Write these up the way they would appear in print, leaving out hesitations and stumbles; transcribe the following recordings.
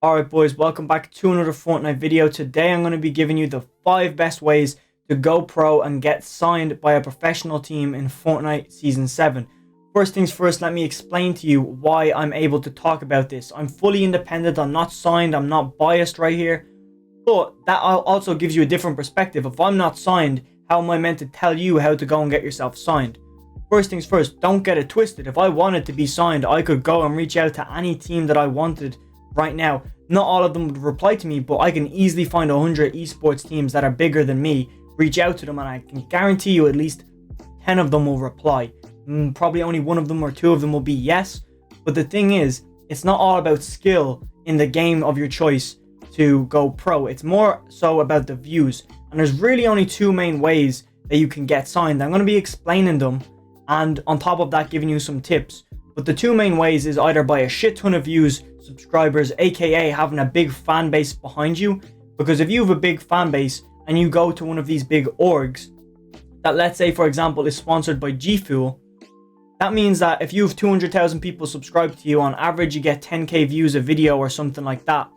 Alright boys, welcome back to another Fortnite video. Today I'm going to be giving you the 5 best ways to go pro and get signed by a professional team in Fortnite Season 7. First things first, let me explain to you why I'm able to talk about this. I'm fully independent, I'm not signed, I'm not biased right here. But that also gives you a different perspective. If I'm not signed, how am I meant to tell you how to go and get yourself signed? First things first, don't get it twisted. If I wanted to be signed, I could go and reach out to any team that I wanted right now. Not all of them would reply to me, but I can easily find 100 esports teams that are bigger than me, reach out to them, and I can guarantee you at least 10 of them will reply. Probably only one of them or 2 of them will be yes. But the thing is, it's not all about skill in the game of your choice to go pro. It's more so about the views. And there's really only 2 main ways that you can get signed. I'm going to be explaining them, and on top of that giving you some tips. But the 2 main ways is either by a shit ton of views, subscribers, aka having a big fan base behind you. Because if you have a big fan base and you go to one of these big orgs that, let's say for example, is sponsored by G Fuel, that means that if you have 200,000 people subscribed to you, on average you get 10k views a video or something like that,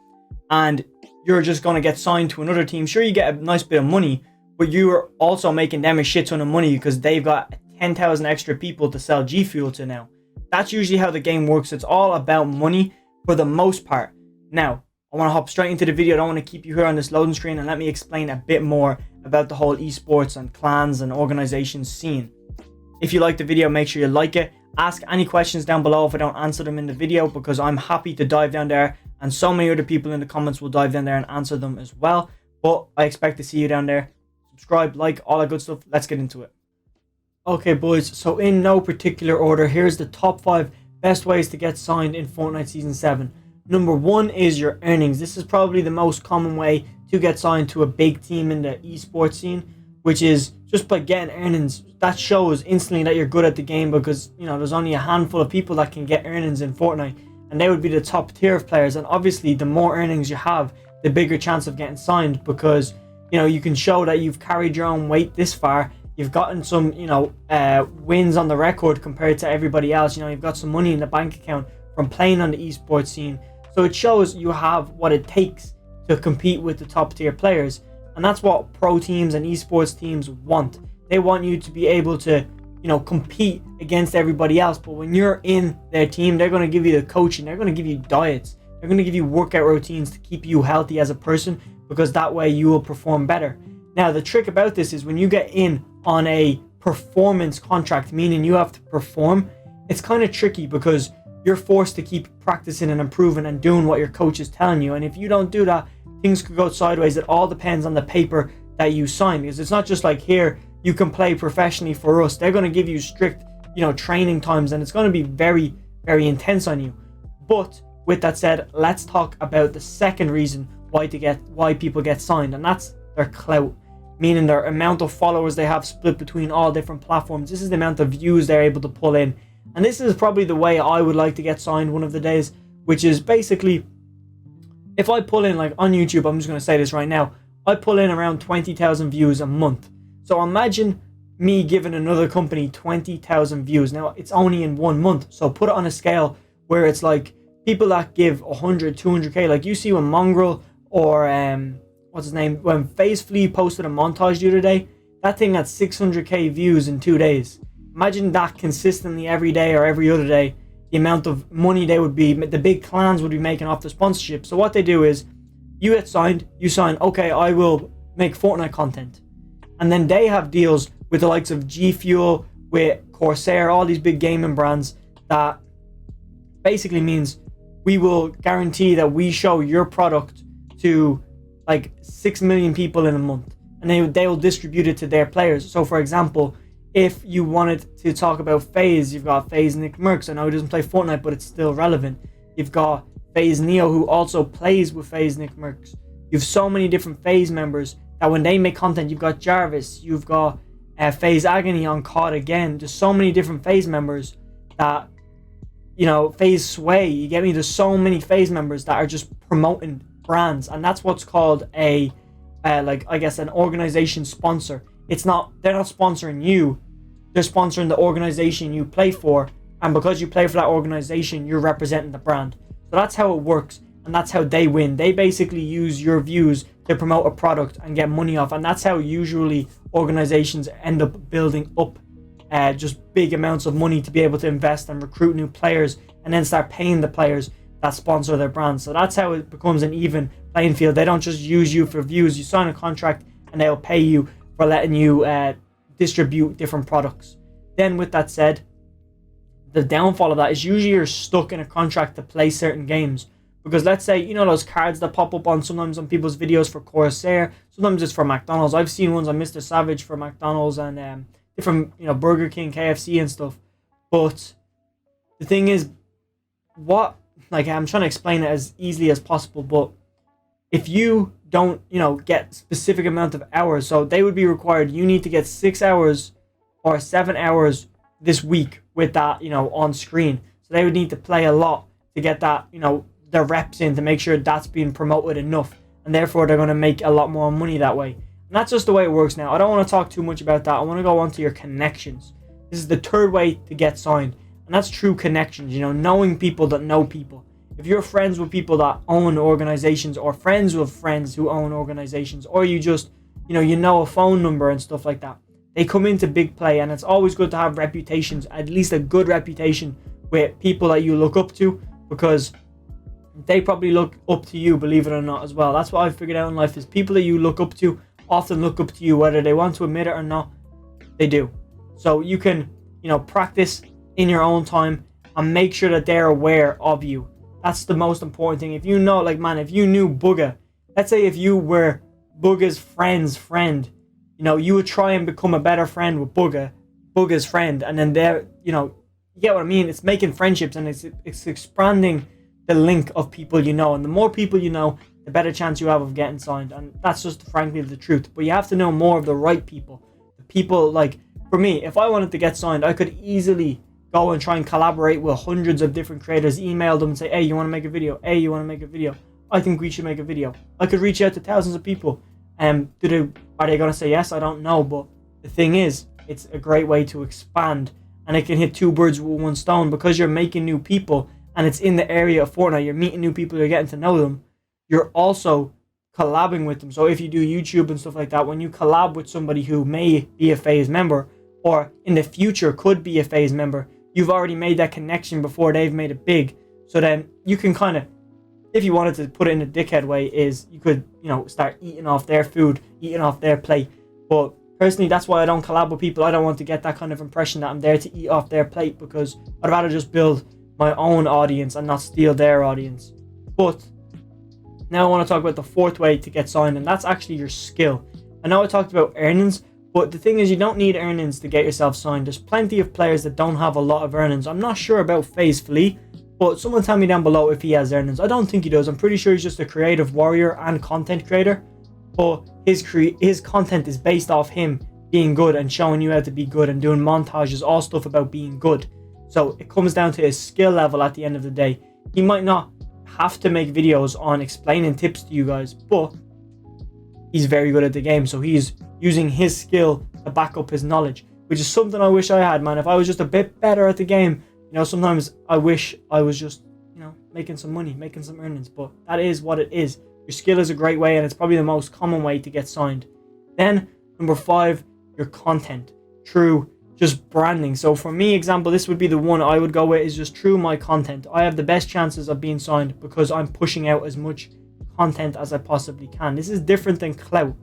and you're just going to get signed to another team. Sure, you get a nice bit of money, but you're also making them a shit ton of money because they've got 10,000 extra people to sell G Fuel to now. That's usually how the game works. It's all about money for the most part. Now, I want to hop straight into the video. I don't want to keep you here on this loading screen, and let me explain a bit more about the whole esports and clans and organizations scene. If you like the video, make sure you like it. Ask any questions down below if I don't answer them in the video, because I'm happy to dive down there, and so many other people in the comments will dive down there and answer them as well. But I expect to see you down there. Subscribe, like, all that good stuff. Let's get into it. Okay boys, so in no particular order, here's the top 5 best ways to get signed in Fortnite Season 7. Number 1 is your earnings. This is probably the most common way to get signed to a big team in the esports scene, which is just by getting earnings. That shows instantly that you're good at the game, because you know there's only a handful of people that can get earnings in Fortnite, and they would be the top tier of players. And obviously the more earnings you have, the bigger chance of getting signed, because you know you can show that you've carried your own weight this far. You've gotten some, wins on the record compared to everybody else. You know, you've got some money in the bank account from playing on the esports scene. So it shows you have what it takes to compete with the top tier players. And that's what pro teams and esports teams want. They want you to be able to, compete against everybody else. But when you're in their team, they're going to give you the coaching. They're going to give you diets. They're going to give you workout routines to keep you healthy as a person, because that way you will perform better. Now, the trick about this is when you get in on a performance contract, meaning you have to perform, it's kind of tricky because you're forced to keep practicing and improving and doing what your coach is telling you. And if you don't do that, things could go sideways. It all depends on the paper that you sign, because it's not just like, here, you can play professionally for us. They're going to give you strict, training times, and it's going to be very, very intense on you. But with that said, let's talk about the second reason why people get signed, and that's their clout. Meaning their amount of followers they have split between all different platforms. This is the amount of views they're able to pull in. And this is probably the way I would like to get signed one of the days, which is basically, if I pull in, like on YouTube, I'm just going to say this right now, I pull in around 20,000 views a month. So imagine me giving another company 20,000 views. Now, it's only in 1 month. So put it on a scale where it's like people that give 100, 200k, like you see when Mongrel or what's his name, when FaZe Flea posted a montage the other day, that thing had 600k views in 2 days. Imagine that consistently every day or every other day, the amount of money the big clans would be making off the sponsorship. So what they do is, you get signed, you sign, okay, I will make Fortnite content. And then they have deals with the likes of G Fuel, with Corsair, all these big gaming brands, that basically means we will guarantee that we show your product to like 6 million people in a month, and they will distribute it to their players. So for example, if you wanted to talk about FaZe, you've got FaZe Nick Mercs. I know he doesn't play Fortnite, but it's still relevant. You've got FaZe Neo, who also plays with FaZe Nick Mercs. You've so many different FaZe members that when they make content, you've got Jarvis, you've got FaZe Agony on COD again. There's so many different FaZe members that, FaZe Sway, you get me? There's so many FaZe members that are just promoting brands, and that's what's called an organization sponsor. They're not sponsoring you, they're sponsoring the organization you play for, and because you play for that organization, you're representing the brand. So that's how it works. and that's how they win. They basically use your views to promote a product and get money off, and that's how usually organizations end up building up just big amounts of money to be able to invest and recruit new players, and then start paying the players that sponsor their brands. So that's how it becomes an even playing field. They don't just use you for views. You sign a contract and they'll pay you for letting you distribute different products. Then with that said, the downfall of that is usually you're stuck in a contract to play certain games. Because let's say, you know, those cards that pop up sometimes on people's videos for Corsair, sometimes it's for McDonald's. I've seen ones on Mr. Savage for McDonald's and different, you know, Burger King, KFC and stuff. But the thing is, I'm trying to explain it as easily as possible, but if you don't, you know, get specific amount of hours, so they would be required, you need to get 6 hours or 7 hours this week with that, you know, on screen. So they would need to play a lot to get that, you know, their reps in, to make sure that's being promoted enough, and therefore they're going to make a lot more money that way. And that's just the way it works now. I don't want to talk too much about that. I want to go on to your connections. This is the third way to get signed, and that's true connections, you know, knowing people that know people. If you're friends with people that own organizations, or friends with friends who own organizations, or you just, you know a phone number and stuff like that, they come into big play. And it's always good to have reputations, at least a good reputation with people that you look up to, because they probably look up to you, believe it or not, as well. That's what I've figured out in life, is people that you look up to often look up to you, whether they want to admit it or not, they do. So you can, you know, practice in your own time and make sure that they're aware of you. That's the most important thing. If you know, like, man, if you knew Bugga, let's say if you were Bugga's friend's friend, you know, you would try and become a better friend with Bugga's friend, and then they're, you know, you get what I mean? It's making friendships, and it's expanding the link of people you know, and the more people you know, the better chance you have of getting signed. And that's just frankly the truth. But you have to know more of the right people. The people, like, for me, if I wanted to get signed, I could easily go and try and collaborate with hundreds of different creators, email them and say, hey, you want to make a video? Hey, you want to make a video? I think we should make a video. I could reach out to thousands of people. Are they going to say yes? I don't know. But the thing is, it's a great way to expand, and it can hit two birds with one stone, because you're making new people, and it's in the area of Fortnite. You're meeting new people, you're getting to know them. You're also collabing with them. So if you do YouTube and stuff like that, when you collab with somebody who may be a FaZe member, or in the future could be a FaZe member, you've already made that connection before they've made it big. So then you can kind of, if you wanted to put it in a dickhead way, is you could, you know, start eating off their food, eating off their plate. But personally, that's why I don't collab with people. I don't want to get that kind of impression that I'm there to eat off their plate, because I'd rather just build my own audience and not steal their audience. But now I want to talk about the fourth way to get signed, and that's actually your skill. I know I talked about earnings, but the thing is, you don't need earnings to get yourself signed. There's plenty of players that don't have a lot of earnings. I'm not sure about FaZe Flea, but someone tell me down below if he has earnings. I don't think he does. I'm pretty sure he's just a creative warrior and content creator. But his content is based off him being good and showing you how to be good and doing montages, all stuff about being good. So it comes down to his skill level at the end of the day. He might not have to make videos on explaining tips to you guys, but he's very good at the game. So he's using his skill to back up his knowledge, which is something I wish I had, man. If I was just a bit better at the game, you know, sometimes I wish I was just, you know, making some money, making some earnings, but that is what it is. Your skill is a great way, and it's probably the most common way to get signed. Then number 5, your content, true just branding. So for me, example, this would be the one I would go with, is just true my content. I have the best chances of being signed because I'm pushing out as much content as I possibly can. This is different than clout.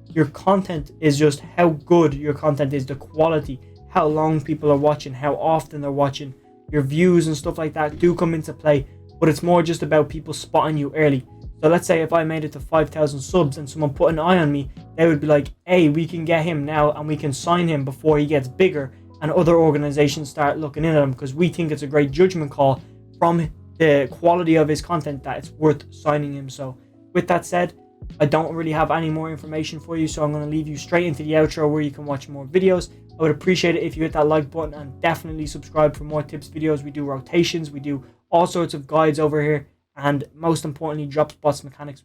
Your content is just how good your content is, the quality, how long people are watching, how often they're watching. Your views and stuff like that do come into play, but it's more just about people spotting you early. So let's say if I made it to 5,000 subs and someone put an eye on me, they would be like, hey, we can get him now and we can sign him before he gets bigger, and other organizations start looking in at him, because we think it's a great judgment call from the quality of his content that it's worth signing him. So with that said, I don't really have any more information for you, so I'm going to leave you straight into the outro where you can watch more videos. I would appreciate it if you hit that like button, and definitely subscribe for more tips videos. We do rotations, we do all sorts of guides over here, and most importantly, drop spots mechanics.